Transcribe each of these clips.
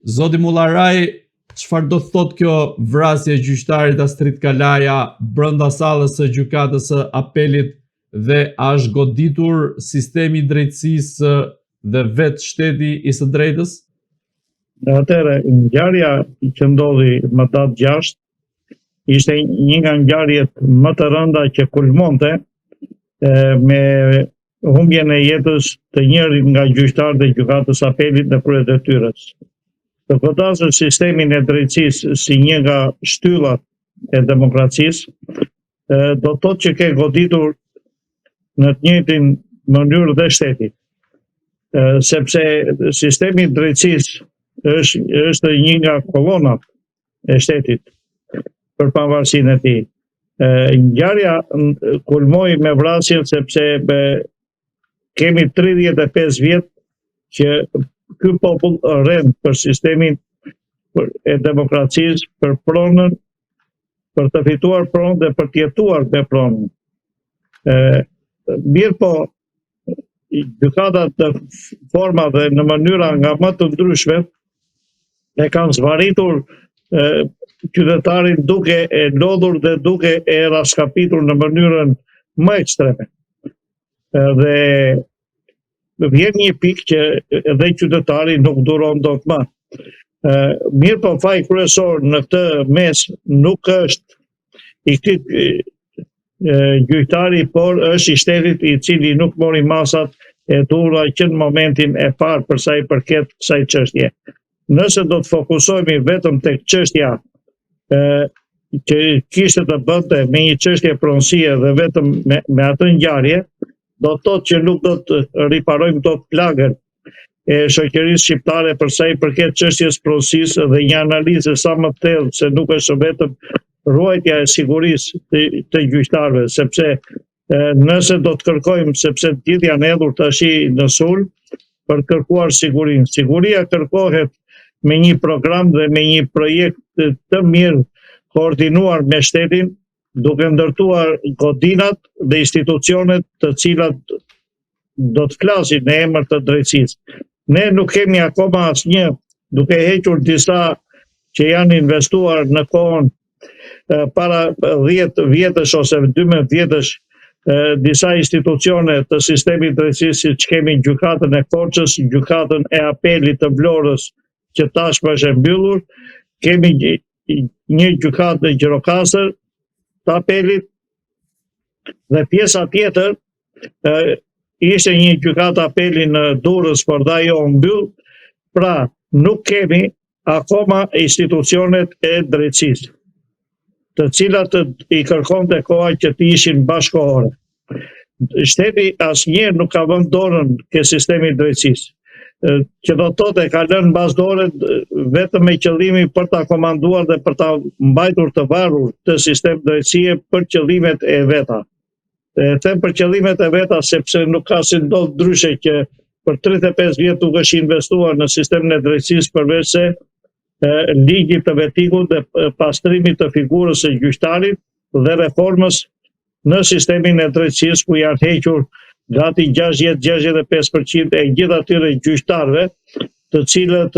Zoti Mullaraj, çfarë do thotë kjo vrasje e gjyqtarit Astrid Kalaja brenda sallës së gjykatës së apelit dhe a është goditur sistemi i drejtësisë dhe vetë shteti i së drejtës? Atëherë, ngjarja që ndodhi më datë 6 ishte një nga ngjarjet më të rënda që kulmonte me humbjen e jetës të njërit nga gjyqtarët e gjykatës apelit në krye detyrës. Të godasur sistemin e drejtësisë si një nga shtyllat e demokracisë, do të thotë që ke goditur në të njëjtin mënyrë dhe shteti. Sepse sistemi i drejtësisë është një nga kolonat e shtetit për pavarësinë e tij. Ngjarja kulmoi me vrasjen sepse kemi 35 vjet që ky popull rend për sistemin e demokracisë, për pronën, për të fituar pronë dhe për të jetuar me pronën. Mirë po, gjykatat në forma dhe në mënyra nga më të ndryshme e kanë zvaritur qytetarin duke e lodhur dhe duke e raskapitur në mënyrën më ekstreme. Dhe vjen një pikë që edhe qytetari nuk duron dot më. Mirë po, faji kryesor në këtë mes nuk është i këtij gjyqtari, por është i shtetit i cili nuk mori masat e duhura që në momentin e parë për sa i përket kësaj çështje. Nëse do të fokusohemi vetëm tek çështja që kishte të bënte me një çështje pronësie dhe vetëm me atë ngjarje, do të thotë që nuk do të riparojmë dot plagën e shoqërisë shqiptare për sa i përket çështjes pronësisë dhe një analizë sa më të thellë, se nuk është vetëm ruajtja e sigurisë të gjyqtarëve, sepse nëse do të kërkojmë, sepse të gjithë janë hedhur tash në sulm për të kërkuar sigurinë. Siguria kërkohet me një program dhe me një projekt të mirë koordinuar me shtetin, duke ndërtuar godinat dhe institucionet të cilat do të flasin në emër të drejtësisë. Ne nuk kemi akoma asnjë, duke hequr disa që janë investuar në kohën para 10 vjetësh ose 12 vjetësh, disa institucione të sistemit drejtësisë, siç kemi gjykatën e Korçës, gjykatën e apelit të Vlorës, që tashmë është e mbyllur, kemi një gjykatë në Gjirokastër të apelit, dhe pjesa tjetër ishte një gjykatë apeli në Durrës, por dhe ajo mbyll. Pra, nuk kemi akoma institucionet e drejtësisë, të cilat i kërkonte koha që të ishin bashkëkohore. Shteti asnjëherë nuk ka vënë dorën ke sistemi i drejtësisë, që do të thotë ka lënë mbas dore vetëm me qëllimin për ta komanduar dhe për ta mbajtur të varur të sistem drejtësie për qëllimet e veta. Them për qëllimet e veta sepse nuk ka si ndodh ndryshe që për 35 vjet nuk është investuar në sistemin e drejtësisë përveç se ligjit të vetikut dhe pastrimit të figurës së gjyqtarit dhe reformës në sistemin e drejtësisë, ku janë hequr gati 60-65% e gjithë atyre gjyqtarëve, të cilët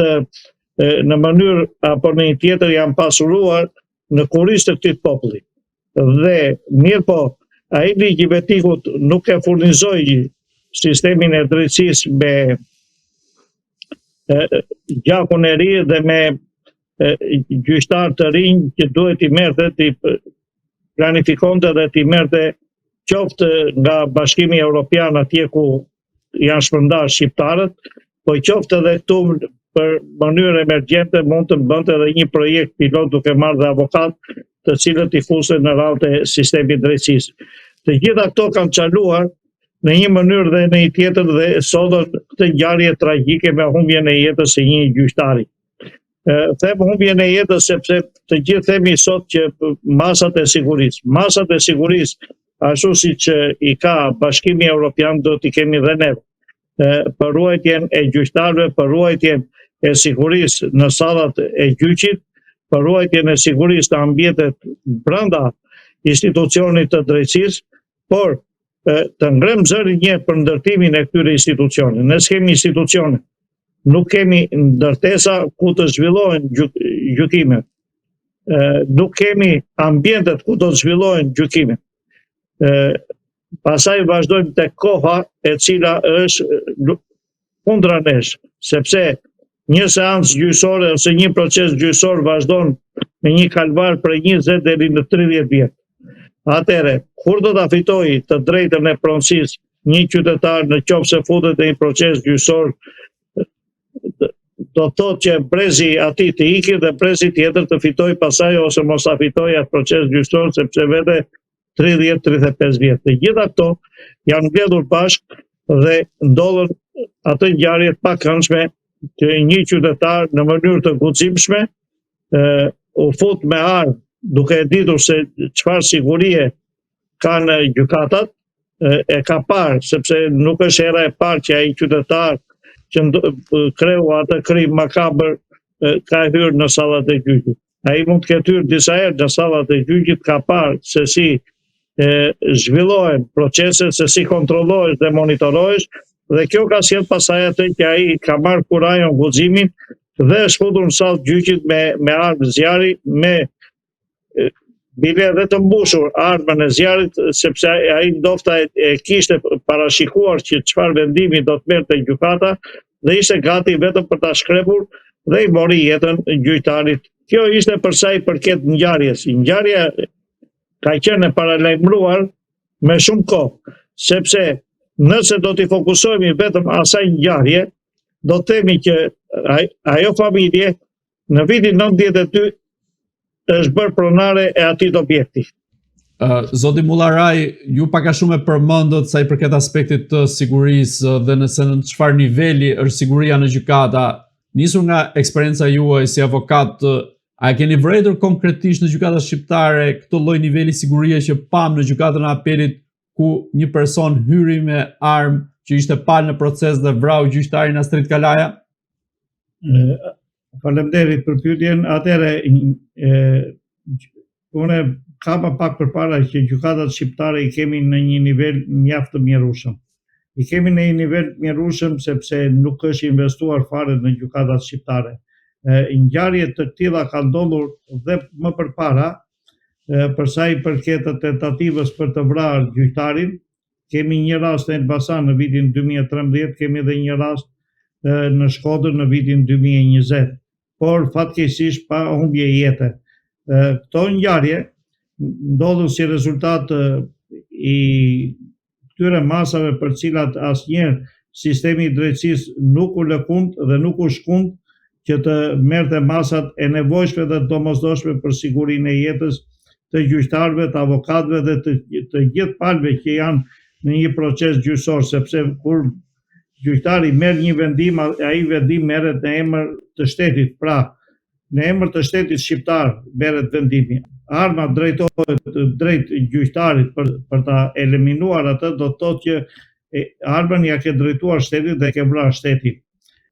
në mënyrë apo në një tjetër janë pasuruar në kurrizë të këtij populli. Dhe mirë po, ai ligji i vetikut nuk e furnizoi sistemin e drejtësisë me gjakun e ri dhe me gjyqtar të rinj që duhet i merrte, i planifikonte dhe t'i merrte qoftë nga Bashkimi Evropian atje ku janë shpërndar shqiptarët, po qoftë edhe këtu për mënyrë emergjente mund të bënte edhe një projekt pilot duke marrë dhe avokat të cilët i fusen në radhë të sistemit drejtësisë. Të gjitha këto kanë çaluar në një mënyrë dhe në një tjetër dhe sotën këtë ngjarje tragjike me humbjen e jetës së një gjyqtari. Them humbjen e jetës sepse të gjithë themi sot që masat e sigurisë, ashtu siç i ka Bashkimi Evropian, do t'i kemi dhe ne për ruajtjen e gjyqtarëve, për ruajtjen e sigurisë në sallat e gjyqit, për ruajtjen e sigurisë në ambientet brenda institucionit të drejtësisë, por të ngrem zërin një për ndërtimin e këtyre institucioneve. Ne s'kemi institucione. nuk kemi ndërtesa ku të zhvillohen gjykimet. Nuk kemi ambientet ku do të zhvillohen gjykimet. Pastaj vazhdojmë tek koha e cila është kundra nesh, sepse një seancë gjyqësore ose një proces gjyqësor vazhdon me një kalvar për 20 deri në 30 vjet. Atëherë, kur do ta fitojë të drejtën e pronësisë një qytetar në qoftë se futet në një proces gjyqësor, do të thotë që brezi atij të ikë dhe brezi tjetër të fitojë pasaj ose mos ta fitojë atë proces gjyqësor sepse vete 30-35 vjet. Të gjitha këto janë mbledhur bashkë dhe ndodhen atë ngjarje të pakëndshme që një qytetar në mënyrë të guximshme u fut me armë duke e ditur se çfarë sigurie kanë gjykatat, e ka parë sepse nuk është hera e parë që ai qytetar që kreu atë krim makabër ka hyrë në sallat e gjyqit. Ai mund të ketë hyrë disa herë në sallat e gjyqit, ka parë se si zhvillohen proceset, se si kontrollohesh dhe monitorohesh, dhe kjo ka sjell pasaj atë që ai ka marrë kurajon guximin dhe është futur në sallë gjyqit me armë zjarri, me bile dhe të mbushur armën e zjarrit, sepse ai ndofta e kishte parashikuar që çfarë vendimi do të merrte gjykata dhe ishte gati vetëm për ta shkrepur dhe i mori jetën gjyqtarit. Kjo ishte për sa i përket ngjarjes. Ngjarja ka qenë e paralajmëruar me shumë kohë, sepse nëse do t'i fokusohemi vetëm asaj ngjarje, do të themi që ajo familje në vitin 92 është bërë pronare e atij objekti. Zoti Mullaraj, ju pak a shumë e përmendët sa i përket aspektit të sigurisë dhe nëse në çfarë niveli është siguria në gjykata. Nisur nga eksperienca juaj si avokat, a keni vërejtur konkretisht në gjykatat shqiptare këtë lloj niveli sigurie që pam në gjykatën e apelit, ku një person hyri me armë që ishte palë në proces dhe vrau gjyqtarin Astrid Kalaja? Faleminderit për pyetjen. Atëherë, unë kam pak përpara që gjykatat shqiptare i kemi në një nivel mjaft të mjerueshëm. I kemi në një nivel të mjerueshëm sepse nuk është investuar fare në gjykatat shqiptare. Ngjarje të tilla ka ndodhur dhe më përpara, për sa i përket të tentativës për të vrarë gjyqtarin. Kemi një rast në Elbasan në vitin 2013, kemi edhe një rast në Shkodër në vitin 2020, por fatkeqësisht pa humbje jete. Këto ngjarje ndodhen si rezultat i këtyre masave për cilat asnjëherë sistemi i drejtësisë nuk u lëkund dhe nuk u shkund që të merrte masat e nevojshme dhe domosdoshme për sigurinë e jetës të gjyqtarëve, të avokatëve dhe të gjithë palëve që janë në një proces gjyqësor, sepse kur gjyqtari merr një vendim, ai vendim merret në emër të shtetit. Pra, në emër të shtetit shqiptar merret vendimi. Arma drejtohet drejt gjyqtarit për ta eliminuar atë, do të thotë që armën ja ke drejtuar shtetit dhe ke vrarë shtetin.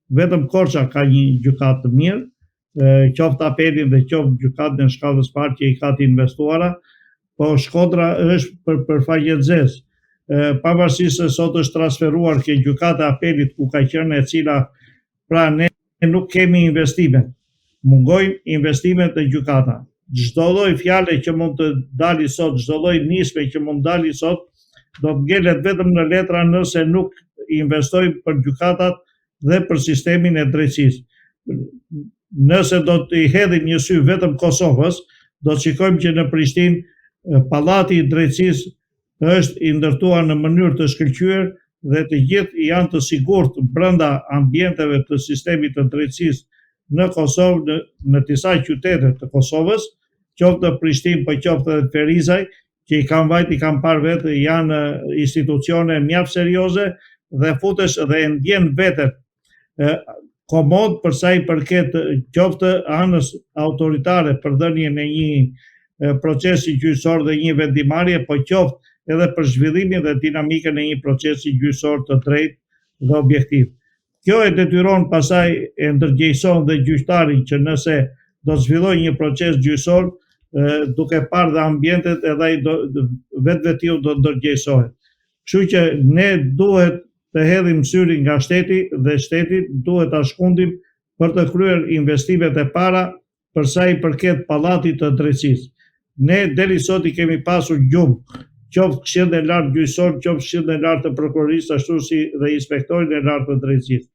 Vetëm Korça ka një gjykatë të mirë, qoftë apelin dhe qoftë gjykatën e shkallës parë që i ka të investuara, po Shkodra është për faqe zezë. Pavarësisht se sot është transferuar ke gjykata e apelit ku ka qenë, e cila pra ne nuk kemi investime. Mungojnë investimet e gjykata. Çdo lloj fjale që mund të dali sot, çdo lloj nisme që mund të dali sot, do të ngelet vetëm në letra nëse nuk investojmë për gjykatat dhe për sistemin e drejtësisë. Nëse do të i hedhim një sy vetëm Kosovës, do të shikojmë që në Prishtinë pallati i drejtësisë është i ndërtuar në mënyrë të shkëlqyer dhe të gjithë janë të sigurt brenda ambienteve të sistemit të drejtësisë në Kosovë, në disa qytete të Kosovës, qoftë në Prishtinë, po qoftë edhe Ferizaj, që i kanë parë vetë, janë institucione mjaft serioze dhe futesh dhe ndjen veten komod për sa i përket qoftë anës autoritare për dhënien e një procesi gjyqësor dhe një vendimarrje, po qoftë edhe për zhvillimin dhe dinamikën e një procesi gjyqësor të drejtë dhe objektiv. Kjo e detyron pasaj e ndërgjegjëson dhe gjyqtarin që nëse do të zhvillojë një proces gjyqësor, duke parë dhe ambientet, edhe ai vetveti do ndërgjegjësohet. Kështu që ne duhet të hedhim syrin nga shteti dhe shteti duhet ta shkundim për të kryer investimet e para për sa i përket pallatit të drejtësisë. Ne deri sot i kemi pasur gjumë, qoftë Këshillin e Lartë Gjyqësor, qoftë Këshillin e Lartë të Prokurorisë, ashtu si dhe Inspektorin e Lartë të Drejtësisë.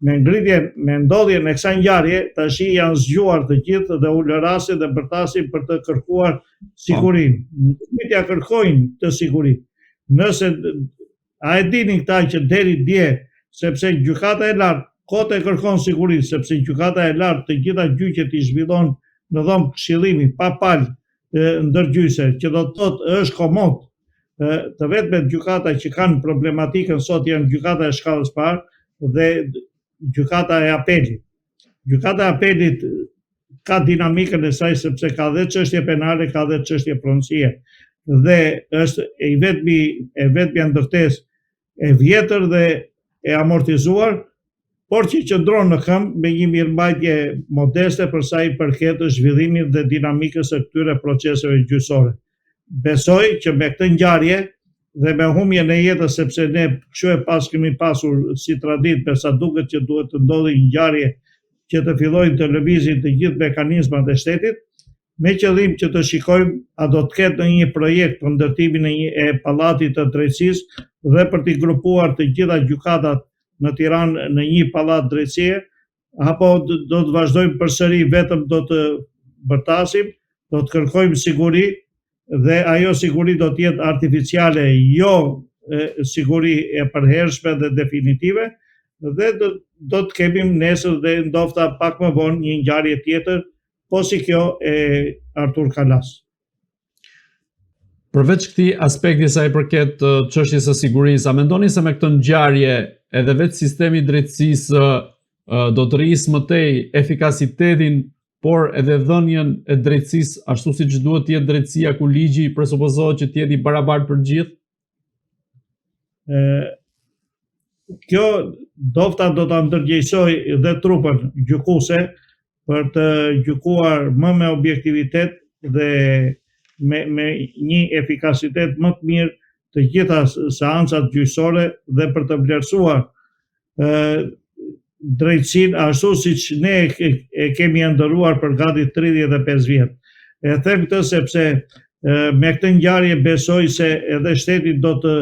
Me ndodhjen e kësaj ngjarje, tash janë zgjuar të gjithë dhe u lërasin dhe bërtasin për të kërkuar sigurinë. Nuk ja kërkojnë të sigurinë. Nëse a e dinin këta që deri dje, sepse gjykata e lartë kote kërkon sigurinë, sepse gjykata e lartë të gjitha gjyqet i zhvillon në dhomë këshillimi pa palë ndërgjyse, që do të thotë është komod. Të vetmet gjykata që kanë problematikën sot janë gjykata e shkallës parë dhe gjykata e apelit. Gjykata e apelit ka dinamikën e saj sepse ka dhe çështje penale, ka dhe çështje pronësie. Dhe është e vetmja ndërtesë e vjetër dhe e amortizuar, por që qëndron në këmbë me një mirëmbajtje modeste për sa i përket zhvillimit dhe dinamikës së këtyre proceseve gjyqësore. Besoj që me këtë ngjarje dhe me humbjen e jetës, sepse ne kështu e pas kemi pasur si traditë, përsa duket që duhet të ndodhi një ngjarje që të fillojnë të lëvizin të gjithë mekanizmat e shtetit, me qëllim që të shikojmë a do të ketë në një projekt për ndërtimin e pallatit të drejtësisë dhe për t'i grupuar të gjitha gjykatat në Tiranë në një pallat drejtësie, apo do të vazhdojmë përsëri vetëm do të bërtasim, do të kërkojmë siguri dhe ajo siguri do të jetë artificiale, jo siguri e përhershme dhe definitive, dhe do të kemi nesër dhe ndofta pak më vonë një ngjarje tjetër, po si kjo e Artur Kalas. Përveç këtij aspekti sa i përket çështjes së sigurisë, a mendoni se me këtë ngjarje edhe vetë sistemi i drejtësisë do të rrisë më tej efikasitetin, por edhe dhënien e drejtësisë ashtu siç duhet të jetë drejtësia ku ligji presupozohet që të jetë i barabartë për gjithë? Kjo dofta do ta ndërgjegjësoj dhe trupën gjykuese për të gjykuar më me objektivitet dhe me një efikasitet më të mirë të gjitha seancat gjyqësore dhe për të vlerësuar drejtësinë ashtu siç ne e kemi ndëruar për gati 35 vjet. E them këtë sepse me këtë ngjarje besoj se edhe shteti do të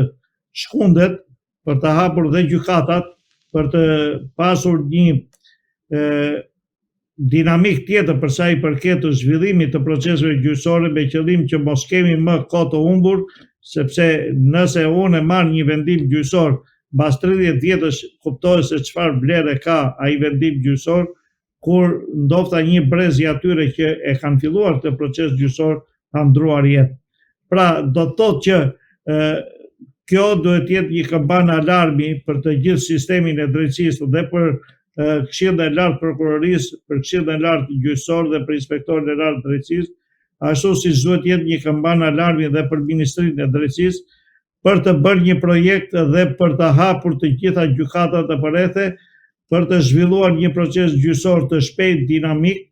shkundet për të hapur dhe gjykatat për të pasur një dinamik tjetër për sa i përket të zhvillimit të proceseve gjyqësore me qëllim që mos kemi më kohë të humbur, sepse nëse unë e marr një vendim gjyqësor, mbas 30 vjetësh kuptohet se çfarë vlere ka ai vendim gjyqësor, kur ndofta një brez i atyre që e kanë filluar këtë proces gjyqësor kanë ndruar jetë. Pra, do të thotë që kjo duhet të jetë një kampanë alarmi për të gjithë sistemin e drejtësisë dhe për Këshillin e Lartë Prokurorisë, për Këshillin e Lartë Gjyqësor dhe për Inspektorin e Lartë Drejtësisë, ashtu siç duhet të jetë një kampanë alarmi dhe për Ministrinë e Drejtësisë, për të bërë një projekt dhe për të hapur të gjitha gjykatat e përrethe, për të zhvilluar një proces gjyqësor të shpejtë, dinamik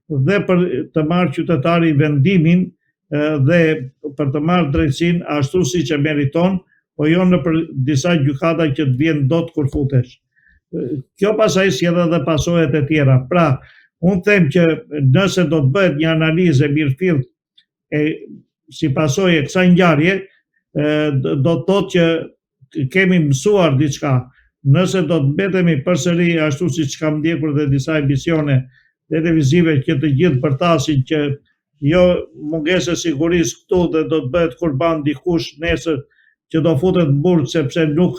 dhe për të marrë qytetari vendimin dhe për të marrë drejtësinë ashtu siç e meriton, po jo në për disa gjykata që të vjen dot kur futesh. Kjo pasaj sjell edhe pasojat e tjera. Pra, unë them që nëse do të bëhet një analizë mirëfill si pasojë kësaj ngjarje, do të thotë që kemi mësuar diçka. Nëse do të mbetemi përsëri ashtu siç kam ndjekur dhe disa emisione televizive që të gjithë bërtasin që jo mungesë sigurisë këtu dhe do të bëhet kurban dikush nesër që do futet në burg sepse nuk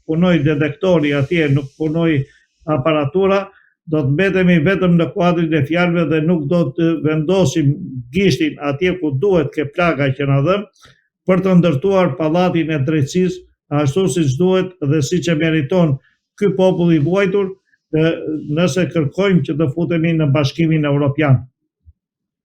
punoj detektori atje, nuk punoj aparatura, do të mbetemi vetëm në kuadrin e fjalëve dhe nuk do të vendosim gishtin atje ku duhet ke plaga që na dhëm, për të ndërtuar pallatin e drejtësisë ashtu siç duhet dhe siç e meriton ky popull i vuajtur, nëse kërkojmë që të futemi në Bashkimin Evropian.